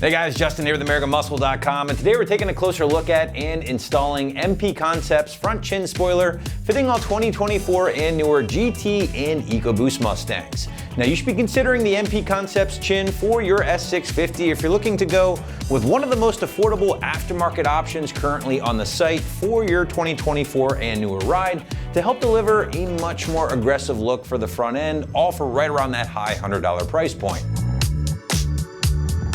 Hey guys, Justin here with AmericanMuscle.com, and today we're taking a closer look at and installing MP Concepts front chin spoiler fitting all 2024 and newer GT and EcoBoost Mustangs. Now you should be considering the MP Concepts chin for your S650 if you're looking to go with one of the most affordable aftermarket options currently on the site for your 2024 and newer ride to help deliver a much more aggressive look for the front end, all for right around that high $100 price point.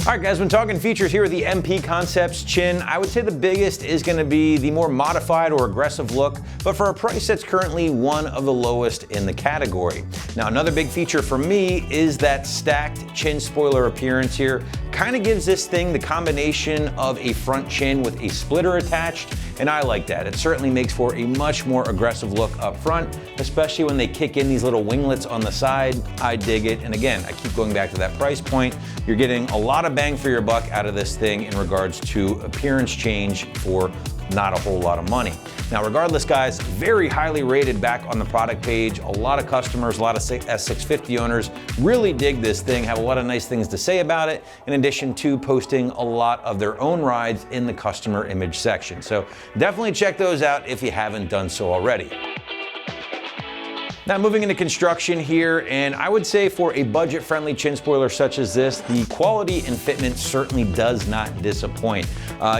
All right guys, when talking features here with the MP Concepts chin, I would say the biggest is gonna be the more modified or aggressive look, but for a price that's currently one of the lowest in the category. Now another big feature for me is that stacked chin spoiler appearance here. Kind of gives this thing the combination of a front chin with a splitter attached, and I like that. It certainly makes for a much more aggressive look up front, especially when they kick in these little winglets on the side. I dig it, and again, I keep going back to that price point. You're getting a lot of bang for your buck out of this thing in regards to appearance change for not a whole lot of money. Now regardless guys, very highly rated back on the product page. A lot of customers, a lot of S650 owners really dig this thing, have a lot of nice things to say about it, in addition to posting a lot of their own rides in the customer image section. So definitely check those out if you haven't done so already. Now moving into construction here, and I would say for a budget-friendly chin spoiler such as this, the quality and fitment certainly does not disappoint.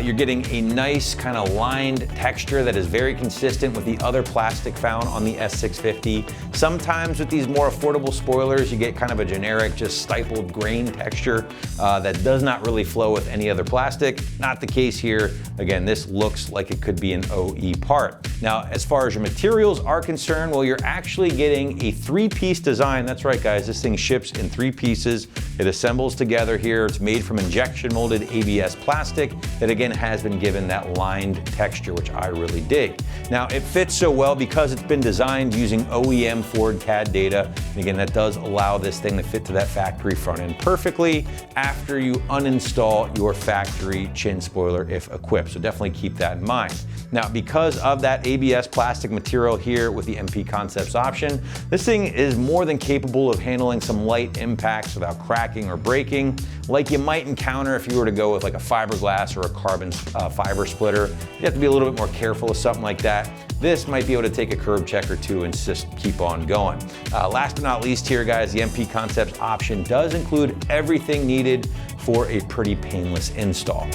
You're getting a nice kind of lined texture that is very consistent with the other plastic found on the S650. Sometimes with these more affordable spoilers, you get kind of a generic, just stippled grain texture that does not really flow with any other plastic. Not the case here. Again, this looks like it could be an OE part. Now, as far as your materials are concerned, well, you're actually getting a 3-piece design. That's right, guys, this thing ships in 3 pieces. It assembles together here. It's made from injection molded ABS plastic that again has been given that lined texture, which I really dig. Now, it fits so well because it's been designed using OEM Ford CAD data. And again, that does allow this thing to fit to that factory front end perfectly after you uninstall your factory chin spoiler if equipped. So definitely keep that in mind. Now, because of that ABS plastic material here with the MP Concepts option, this thing is more than capable of handling some light impacts without cracking or breaking, like you might encounter if you were to go with like a fiberglass or a carbon fiber splitter. You have to be a little bit more careful with something like that. This might be able to take a curb check or two and just keep on going. Last but not least here, guys, the MP Concepts option does include everything needed for a pretty painless install.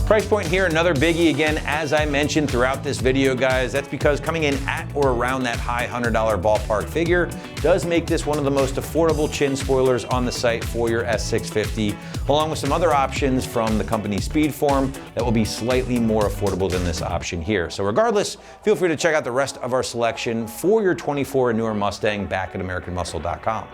Price point here, another biggie again, as I mentioned throughout this video, guys. That's because coming in at or around that high $100 ballpark figure does make this one of the most affordable chin spoilers on the site for your S650, along with some other options from the company Speedform that will be slightly more affordable than this option here. So regardless, feel free to check out the rest of our selection for your 24 and newer Mustang back at AmericanMuscle.com.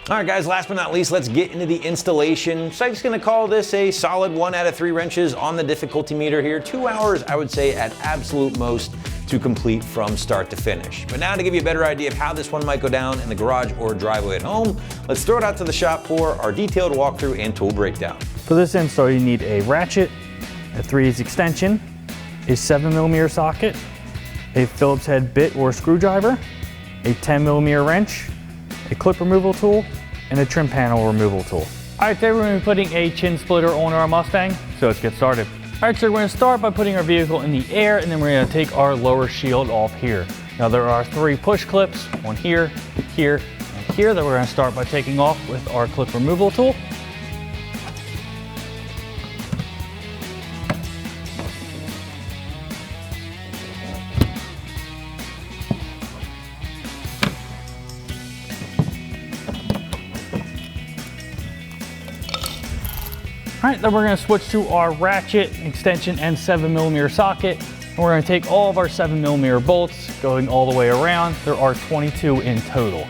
All right guys, last but not least, let's get into the installation. Site's gonna call this a solid 1 out of 3 wrenches on the difficulty meter here. 2 hours, I would say, at absolute most to complete from start to finish. But now to give you a better idea of how this one might go down in the garage or driveway at home, let's throw it out to the shop for our detailed walkthrough and tool breakdown. For this install, you need a ratchet, a 3/8 extension, a 7mm socket, a Phillips head bit or screwdriver, a 10mm wrench, a clip removal tool, and a trim panel removal tool. All right, today we're going to be putting a chin splitter on our Mustang, so let's get started. All right, so we're going to start by putting our vehicle in the air, and then we're going to take our lower shield off here. Now there are 3 push clips, one here, here, and here, that we're going to start by taking off with our clip removal tool. All right, then we're gonna switch to our ratchet, extension, and 7mm socket. And we're gonna take all of our 7mm bolts going all the way around. There are 22 in total.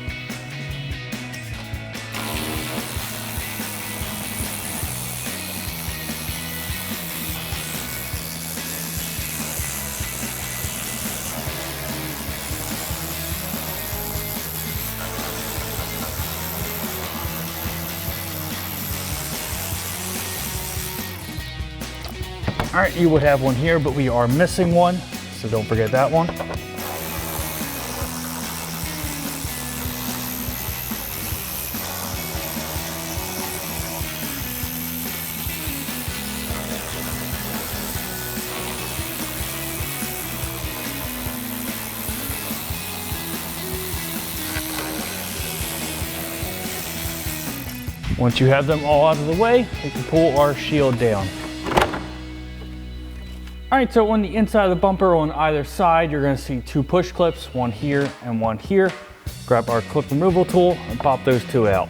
All right, you would have one here, but we are missing one, so don't forget that one. Once you have them all out of the way, we can pull our shield down. All right, so on the inside of the bumper on either side, you're gonna see 2 push clips, one here and one here. Grab our clip removal tool and pop those 2 out.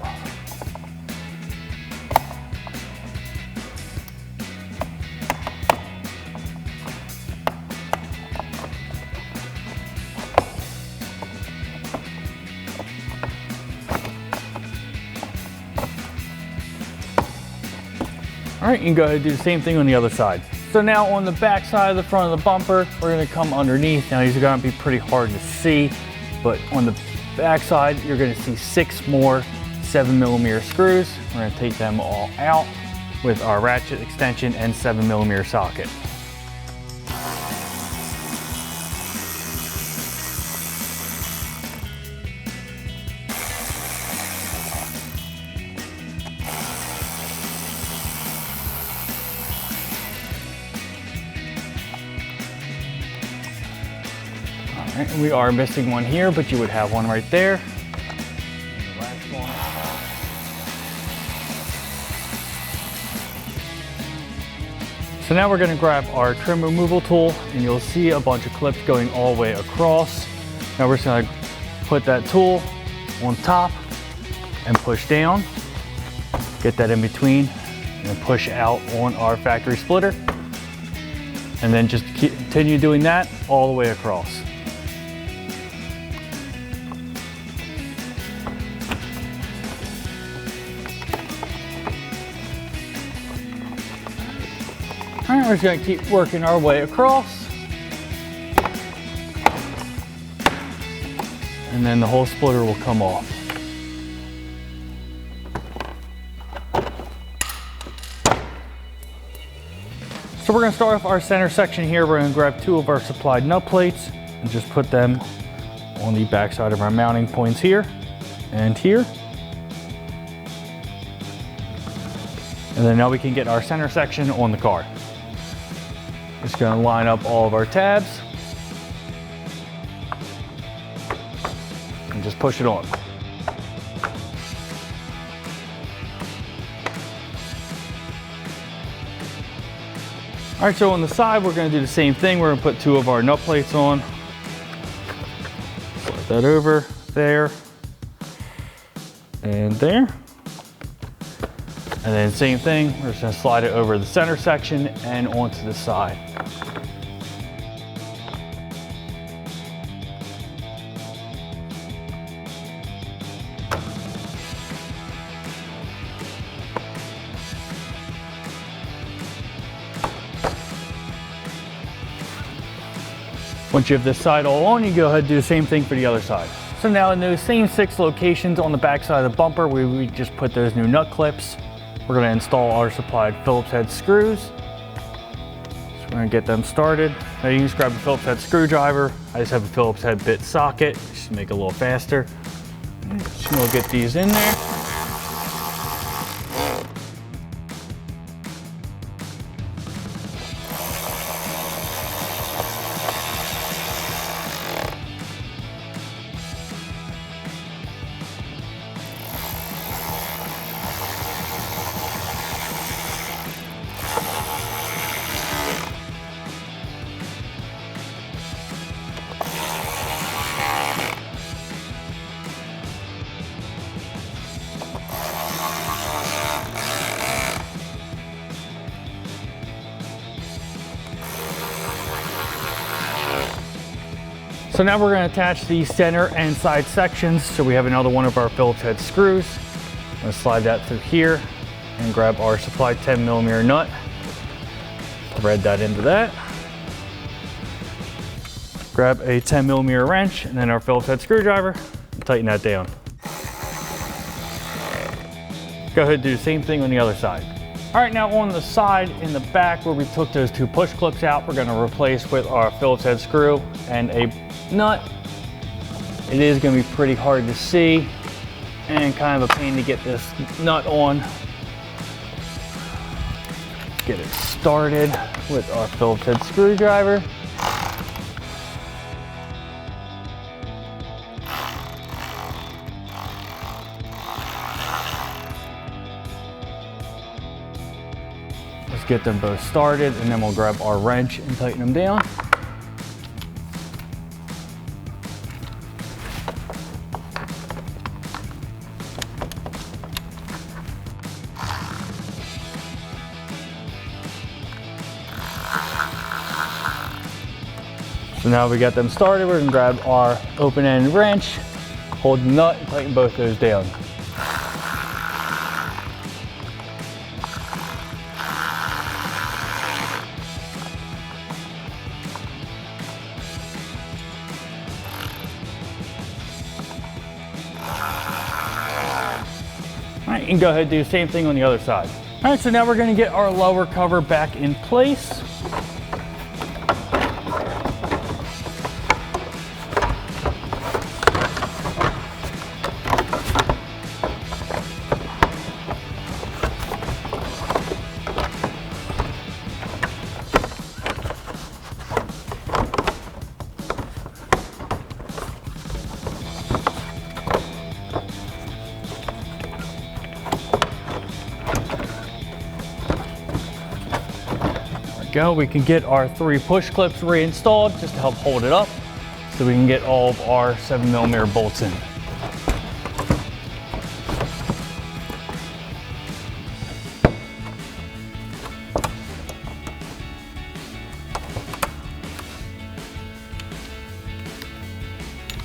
All right, you can go ahead and do the same thing on the other side. So now on the back side of the front of the bumper, we're gonna come underneath. Now these are gonna be pretty hard to see, but on the back side, you're gonna see 6 more 7mm screws. We're gonna take them all out with our ratchet extension and 7mm socket. We are missing one here, but you would have one right there. And the last one. So now we're going to grab our trim removal tool, and you'll see a bunch of clips going all the way across. Now we're just going to put that tool on top and push down. Get that in between and push out on our factory splitter. And then just continue doing that all the way across. All right, we're just gonna keep working our way across. And then the whole splitter will come off. So we're gonna start off our center section here. We're gonna grab 2 of our supplied nut plates and just put them on the back side of our mounting points here and here. And then now we can get our center section on the car. Just gonna line up all of our tabs and just push it on. All right, so on the side, we're gonna do the same thing. We're gonna put 2 of our nut plates on. Slide that over there and there. And then same thing, we're just gonna slide it over the center section and onto the side. Once you have this side all on, you go ahead and do the same thing for the other side. So now in those same 6 locations on the back side of the bumper, we just put those new nut clips. We're gonna install our supplied Phillips head screws. So we're gonna get them started. Now you can just grab a Phillips head screwdriver. I just have a Phillips head bit socket, just to make it a little faster. So we'll get these in there. So now we're going to attach the center and side sections. So we have another one of our Phillips head screws. I'm going to slide that through here and grab our supplied 10mm nut. Thread that into that. Grab a 10mm wrench and then our Phillips head screwdriver and tighten that down. Go ahead and do the same thing on the other side. All right, now on the side in the back where we took those 2 push clips out, we're going to replace with our Phillips head screw and a nut. It is going to be pretty hard to see and kind of a pain to get this nut on. Get it started with our Phillips head screwdriver. get them both started, and then we'll grab our wrench and tighten them down. So now we got them started, we're gonna grab our open-end wrench, hold the nut, and tighten both those down. All right, you can go ahead and do the same thing on the other side. All right, so now we're gonna get our lower cover back in place. Go. We can get our 3 push clips reinstalled just to help hold it up so we can get all of our 7mm bolts in.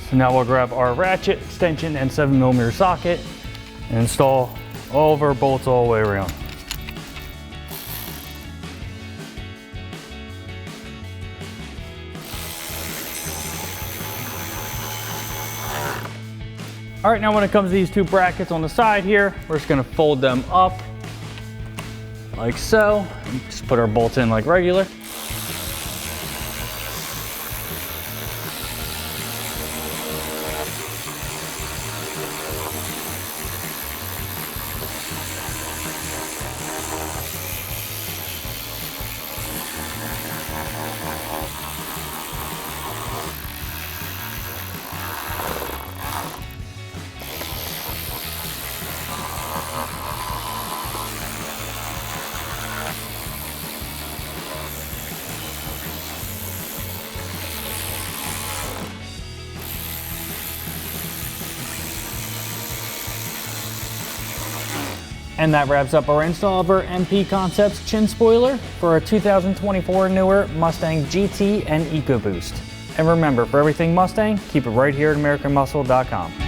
So now we'll grab our ratchet, extension, and 7mm socket and install all of our bolts all the way around. All right, now when it comes to these 2 brackets on the side here, we're just gonna fold them up like so. And just put our bolts in like regular. And that wraps up our install of our MP Concepts chin spoiler for our 2024 newer Mustang GT and EcoBoost. And remember, for everything Mustang, keep it right here at AmericanMuscle.com.